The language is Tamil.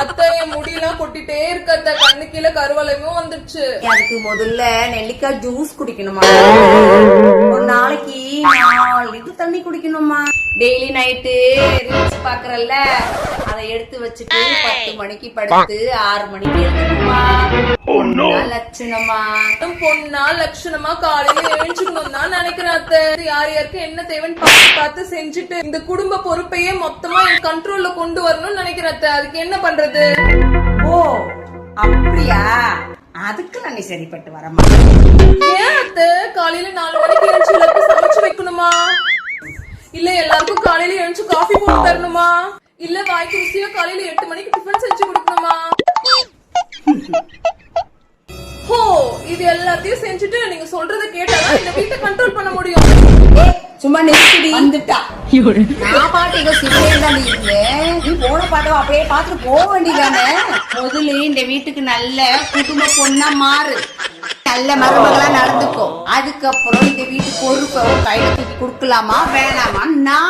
அத்தை என் முடியெல்லாம் கொட்டிட்டே இருக்கு அத்தை, கண்ணு கீழே கருவளையும் வந்துருச்சு. அதுக்கு முதல்ல நெல்லிக்காய் ஜூஸ் குடிக்கணுமா, ஒரு நாளைக்கு 4 லிட்டர் தண்ணி குடிக்கணுமா. டெய்லி நைட்டு ரீல்ஸ் பாக்குறல்ல, அதை எடுத்து வச்சுட்டு 10 மணிக்கு படுத்து 6 மணிக்கு எழுந்துக்குமா. லட்சணமா பொண்ணா லட்சணமா காலையில எழுஞ்சுக்கணும் தான் நினைக்கிறேன் அத்தை. யார் யாருக்கு என்ன தேவைன்னு பார்த்து பார்த்து செஞ்சுட்டு இந்த குடும்ப பொறுப்பையே மொத்தமா என் கண்ட்ரோல்ல கொண்டு வரணும்னு நினைக்கிறேன் அத்தை. அதுக்கு என்ன பண்றது? ஓ அப்படியா, அதுக்கு நீ சரிப்பட்டு வரமா. ஏன் அத்தை காலையில 4 மணிக்கு எழுந்து எல்லாருக்கும் சமைச்சு வைக்கணுமா? இல்ல எல்லாருக்கும் காலையில எழுந்து காஃபி போட்டு தரணுமா? இல்ல வாய்க்கு ருசியா காலையில 8 மணிக்கு டிஃபன் செஞ்சு கொடுக்கணுமா? ஹோ, இது எல்லாத்தையும் செஞ்சுட்டு நீங்க சொல்றத கேட்டாதான் இந்த வீட்டை கண்ட்ரோல் பண்ண முடியும். சும்மா நெருக்கடி வந்துட்டா. நான் பாட்டு ஏதோ சிவன் தான் இருந்தேன், நீ போன பாட்டோ அப்படியே பாத்துட்டு போக வேண்டியதானே. முதல்ல இந்த வீட்டுக்கு நல்ல குடும்ப பொண்ணா மாறு, நல்ல மருமகளா நடந்துக்கோ. அதுக்கப்புறம் இந்த வீட்டு பொறுப்பை கையில தூக்கி கொடுக்கலாமா வேணாமா நான்